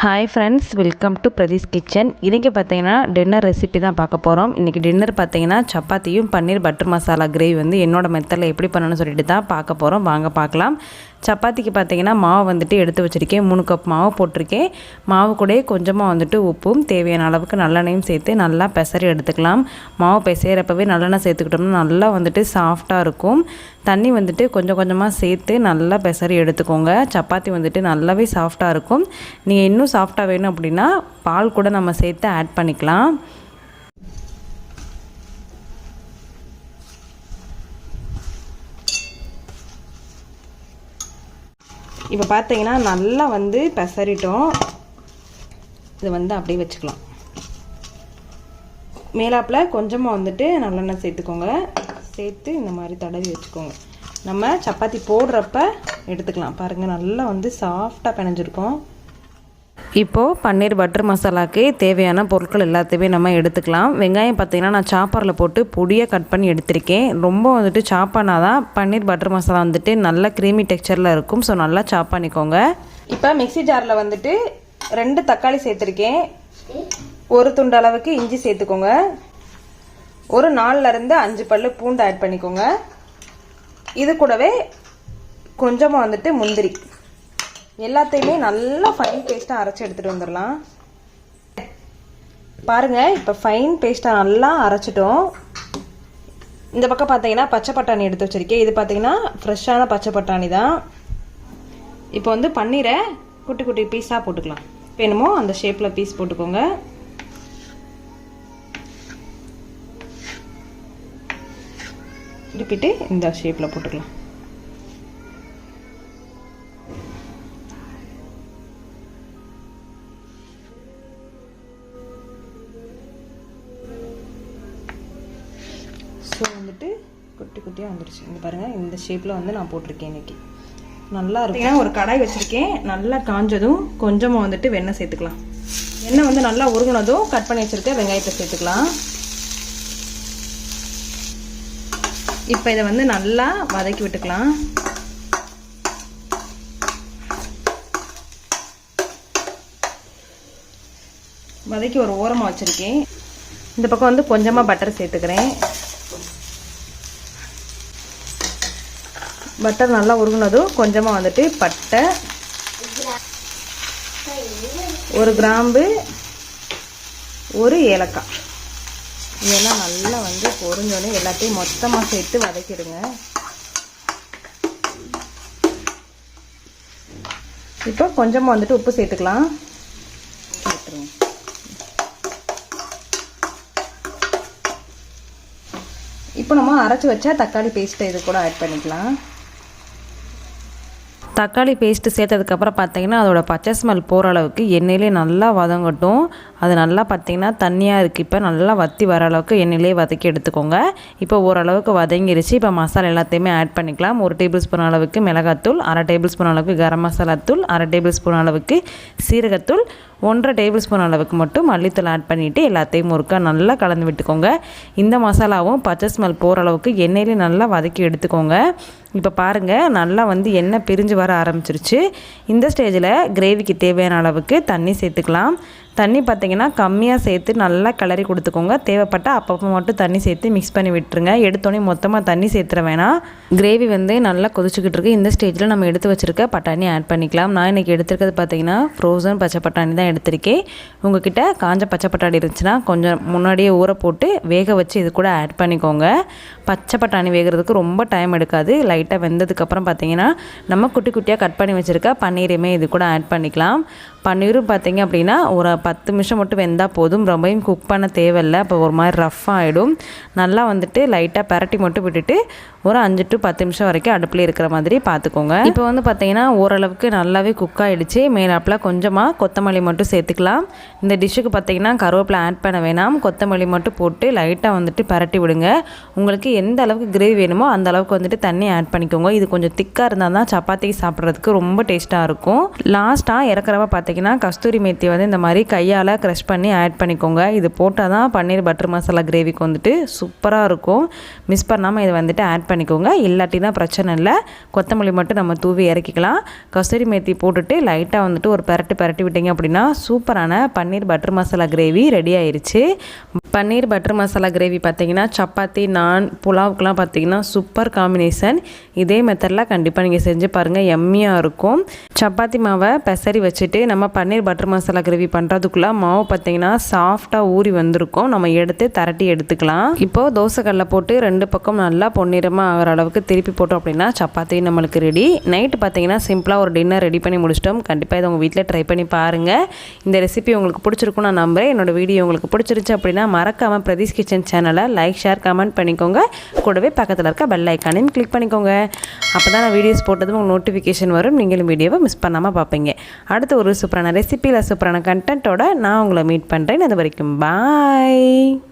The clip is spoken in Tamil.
Hi friends, welcome to Pradeesh kitchen. இன்றைக்கி பார்த்தீங்கன்னா டின்னர் ரெசிபி தான் பார்க்க போகிறோம். இன்றைக்கி டின்னர் பார்த்தீங்கன்னா சப்பாத்தியும் பன்னீர் பட்டர் மசாலா கிரேவி வந்து என்னோடய மெத்தடில் எப்படி பண்ணணும்னு சொல்லிட்டு தான் பார்க்க போகிறோம். வாங்க பார்க்கலாம். சப்பாத்திக்கு பார்த்தீங்கன்னா மாவு வந்துட்டு எடுத்து வச்சுருக்கேன். 3 கப் மாவு போட்டிருக்கேன். மாவு கூட கொஞ்சமாக வந்துட்டு உப்பும் தேவையான அளவுக்கு நல்லெண்ணையும் சேர்த்து நல்லா பெசரி எடுத்துக்கலாம். மாவு பெசைகிறப்பவே நல்லெண்ணெய் சேர்த்துக்கிட்டோம்னா நல்லா வந்துட்டு சாஃப்டாக இருக்கும். தண்ணி வந்துட்டு கொஞ்சம் கொஞ்சமாக சேர்த்து நல்லா பெசரி எடுத்துக்கோங்க. சப்பாத்தி வந்துட்டு நல்லாவே சாஃப்டாக இருக்கும். நீங்கள் இன்னும் சாஃப்டாக வேணும் அப்படின்னா பால் கூட நம்ம சேர்த்து ஆட் பண்ணிக்கலாம். இப்போ பார்த்தீங்கன்னா நல்லா வந்து பெசரிட்டோம். இது வந்து அப்படியே வச்சுக்கலாம். மேலாப்பில் கொஞ்சமாக வந்துட்டு நல்லெண்ணெய் சேர்த்துக்கோங்க. சேர்த்து இந்த மாதிரி தடவி வச்சுக்கோங்க. நம்ம சப்பாத்தி போடுறப்ப எடுத்துக்கலாம். பாருங்கள், நல்லா வந்து சாஃப்டாக பிணைஞ்சிருக்கோம். இப்போது பன்னீர் பட்டர் மசாலாவுக்கு தேவையான பொருட்கள் எல்லாத்தையுமே நம்ம எடுத்துக்கலாம். வெங்காயம் பார்த்திங்கன்னா நான் சாப்பரில் போட்டு பொடியாக கட் பண்ணி எடுத்திருக்கேன். ரொம்ப வந்துட்டு சாப் பண்ணால் தான் பன்னீர் பட்டர் மசாலா வந்துட்டு நல்ல க்ரீமி டெக்ஸ்சரில் இருக்கும். ஸோ நல்லா சாப் பண்ணிக்கோங்க. இப்போ மிக்சி ஜாரில் வந்துட்டு 2 தக்காளி சேர்த்துருக்கேன். 1 துண்டு அளவுக்கு இஞ்சி சேர்த்துக்கோங்க. ஒரு 4லேருந்து 5 பல்லு பூண்டு ஆட் பண்ணிக்கோங்க. இது கூடவே கொஞ்சமாக வந்துட்டு முந்திரி, எல்லாத்தையுமே நல்லா ஃபைன் பேஸ்ட்டாக அரைச்சி எடுத்துகிட்டு வந்துடலாம். பாருங்கள், இப்போ ஃபைன் பேஸ்ட்டாக நல்லா அரைச்சிட்டோம். இந்த பக்கம் பார்த்தீங்கன்னா பச்சை பட்டாணி எடுத்து வச்சுருக்கேன். இது பார்த்தீங்கன்னா ஃப்ரெஷ்ஷான பச்சை பட்டாணி தான். இப்போ வந்து பன்னீரை குட்டி குட்டி பீஸாக போட்டுக்கலாம். வேணுமோ அந்த ஷேப்பில் பீஸ் போட்டுக்கோங்க. திருப்பிட்டு இந்த ஷேப்பில் போட்டுக்கலாம். ஸோ வந்துட்டு குட்டி குட்டியாக வந்துடுச்சு. இங்கே பாருங்கள், இந்த ஷேப்பில் வந்து நான் போட்டிருக்கேன். இன்றைக்கி நல்லா இருக்கும். ஒரு கடாய் வச்சுருக்கேன். நல்லா காஞ்சதும் கொஞ்சமாக வந்துட்டு வெண்ணெய் சேர்த்துக்கலாம். எண்ணெய் வந்து நல்லா உருகுனதும் கட் பண்ணி வச்சுருக்க வெங்காயத்தை சேர்த்துக்கலாம். இப்போ இதை வந்து நல்லா வதக்கி விட்டுக்கலாம். வதக்கி ஒரு ஓரமாக வச்சுருக்கேன். இந்த பக்கம் வந்து கொஞ்சமாக பட்டர் சேர்த்துக்கிறேன். பட்டர் நல்லா உருகுனதும் கொஞ்சமாக வந்துட்டு பட்டை, 1 கிராம்பு, 1 ஏலக்காய், இதெல்லாம் நல்லா வந்து பொரிஞ்சோடனே எல்லாத்தையும் மொத்தமாக சேர்த்து வதக்கிடுங்க. இப்போ கொஞ்சமாக வந்துட்டு உப்பு சேர்த்துக்கலாம். இப்போ நம்ம அரைச்சி வச்சா தக்காளி பேஸ்ட்டை இது கூட ஆட் பண்ணிக்கலாம். தக்காளி பேஸ்ட்டு சேர்த்ததுக்கப்புறம் பார்த்தீங்கன்னா அதோட பச்சை ஸ்மெல் போகிற அளவுக்கு எண்ணெயிலே நல்லா வதங்கட்டும். அது நல்லா பார்த்தீங்கன்னா தண்ணியாக இருக்குது. இப்போ நல்லா வற்றி வர அளவுக்கு எண்ணெயிலே வதக்கி எடுத்துக்கோங்க. இப்போ ஓரளவுக்கு வதங்கிருச்சு. இப்போ மசாலா எல்லாத்தையுமே ஆட் பண்ணிக்கலாம். 1 டேபிள் ஸ்பூன் அளவுக்கு மிளகாத்தூள், 1/2 டேபிள் ஸ்பூன் அளவுக்கு கரம் மசாலா தூள், 1/2 டேபிள் ஸ்பூன் அளவுக்கு சீரகத்தூள், 1/2 டேபிள் ஸ்பூன் அளவுக்கு மட்டும் மல்லித்தூள் ஆட் பண்ணிவிட்டு எல்லாத்தையும் ஒருக்கா நல்லா கலந்து விட்டுக்கோங்க. இந்த மசாலாவும் பச்சை ஸ்மெல் போகிற அளவுக்கு எண்ணெயிலே நல்லா வதக்கி எடுத்துக்கோங்க. இப்போ பாருங்கள், நல்லா வந்து எண்ணெய் பிரிஞ்சு வர ஆரம்பிச்சிருச்சு. இந்த ஸ்டேஜில் கிரேவிக்கு தேவையான அளவுக்கு தண்ணி சேர்த்துக்கலாம். தண்ணி பார்த்திங்கன்னா கம்மியாக சேர்த்து நல்லா கிளறி கொடுத்துக்கோங்க. தேவைப்பட்டால் அப்பப்போ மட்டும் தண்ணி சேர்த்து மிக்ஸ் பண்ணி விட்டுருங்க. எடுத்தோடனே மொத்தமாக தண்ணி சேர்த்துற வேணாம். கிரேவி வந்து நல்லா கொதிச்சுக்கிட்டு இருக்குது. இந்த ஸ்டேஜில் நம்ம எடுத்து வச்சுருக்க பட்டாணி ஆட் பண்ணிக்கலாம். நான் இன்றைக்கி எடுத்துருக்கிறது பார்த்திங்கன்னா ஃப்ரோசன் பச்சை பட்டாணி தான் எடுத்திருக்கேன். உங்கள்கிட்ட காஞ்ச பச்சை பட்டாணி இருந்துச்சுன்னா கொஞ்சம் முன்னாடியே ஊற போட்டு வேக வச்சு இது கூட ஆட் பண்ணிக்கோங்க. பச்சை பட்டாணி வேகிறதுக்கு ரொம்ப டைம் எடுக்காது. லைட்டாக வெந்ததுக்கப்புறம் பார்த்திங்கன்னா நம்ம குட்டி குட்டியாக கட் பண்ணி வச்சுருக்க பன்னீரையுமே இது கூட ஆட் பண்ணிக்கலாம். பன்னீரும் பார்த்திங்க அப்படின்னா ஒரு 10 நிமிஷம் மட்டும் வெந்தால் போதும். ரொம்பவும் குக் பண்ண தேவையில்லை. அப்போ ஒரு மாதிரி ரஃப் ஆகிடும். நல்லா வந்துட்டு லைட்டாக பரட்டி மட்டும் விட்டுட்டு ஒரு 5 to 10 நிமிஷம் வரைக்கும் அடுப்பில் இருக்கிற மாதிரி பார்த்துக்கோங்க. இப்போ வந்து பார்த்திங்கன்னா ஓரளவுக்கு நல்லாவே குக் ஆகிடுச்சு. மேலாப்பில் கொஞ்சமாக கொத்தமல்லி மட்டும் சேர்த்துக்கலாம். இந்த டிஷ்ஷுக்கு பார்த்திங்கன்னா கருவேப்பிலை ஆட் பண்ண வேணாம். கொத்தமல்லி மட்டும் போட்டு லைட்டாக வந்துட்டு பரட்டி விடுங்க. உங்களுக்கு எந்த அளவுக்கு கிரேவி வேணுமோ அந்த அளவுக்கு வந்துட்டு தண்ணி ஆட் பண்ணிக்கோங்க. இது கொஞ்சம் திக்காக இருந்தால் தான் சப்பாத்திக்கு சாப்பிட்றதுக்கு ரொம்ப டேஸ்ட்டாக இருக்கும். லாஸ்ட்டாக இறக்குறப்ப பார்த்திங்கன்னா பார்த்திங்கன்னா கஸ்தூரி மேத்தி வந்து இந்த மாதிரி கையால் க்ரஷ் பண்ணி ஆட் பண்ணிக்கோங்க. இது போட்டால் தான் பன்னீர் பட்டர் மசாலா கிரேவிக்கு வந்துட்டு சூப்பராக இருக்கும். மிஸ் பண்ணாமல் இதை வந்துட்டு ஆட் பண்ணிக்கோங்க. இல்லாட்டி தான் பிரச்சனை இல்லை. கொத்தமல்லி மட்டும் நம்ம தூவி இறக்கிக்கலாம். கஸ்தூரி மேத்தி போட்டுட்டு லைட்டாக வந்துட்டு ஒரு பரட்டி விட்டிங்க அப்படின்னா சூப்பரான பன்னீர் பட்டர் மசாலா கிரேவி ரெடி ஆயிடுச்சு. பன்னீர் பட்டர் மசாலா கிரேவி பார்த்திங்கன்னா சப்பாத்தி, நான், புலாவுக்குலாம் பார்த்திங்கன்னா சூப்பர் காம்பினேஷன். இதே மெத்தடில் கண்டிப்பாக நீங்கள் செஞ்சு பாருங்கள், எம்மியாக இருக்கும். சப்பாத்தி மாவை பெசரி வச்சுட்டு நம்ம பன்னீர் பட்டர் மசாலா கிரேவி பண்ணுறதுக்குள்ளே மாவு பார்த்திங்கன்னா சாஃப்டாக ஊறி வந்திருக்கும். நம்ம எடுத்து தரட்டி எடுத்துக்கலாம். இப்போது தோசைக்கல்ல போட்டு 2 பக்கம் நல்லா பொன்னிறமாக ஆகிற அளவுக்கு திருப்பி போட்டோம் அப்படின்னா சப்பாத்தி நம்மளுக்கு ரெடி. நைட்டு பார்த்திங்கன்னா சிம்பிளாக ஒரு டின்னர் ரெடி பண்ணி முடிச்சிட்டோம். கண்டிப்பாக இதை உங்கள் வீட்டில் ட்ரை பண்ணி பாருங்கள். இந்த ரெசிபி உங்களுக்கு பிடிச்சிருக்கும் நான் நம்புகிறேன். என்னோடய வீடியோ உங்களுக்கு பிடிச்சிருச்சு அப்படின்னா மறக்காமல் பிரதீஷ் கிச்சன் சேனலை லைக், ஷேர், கமெண்ட் பண்ணிக்கோங்க. கூடவே பக்கத்தில் இருக்க பெல் ஐக்கானையும் கிளிக் பண்ணிக்கோங்க. அப்போ தான் நான் வீடியோஸ் போட்டதும் உங்களுக்கு நோட்டிஃபிகேஷன் வரும். நீங்களும் வீடியோவை மிஸ் பண்ணாமல் பார்ப்பீங்க. அடுத்து ஒரு சூப்பரான ரெசிபியில் சூப்பரான கண்டென்ட்டோட நான் உங்களை மீட் பண்ணுறேன். அது வரைக்கும் பாய்.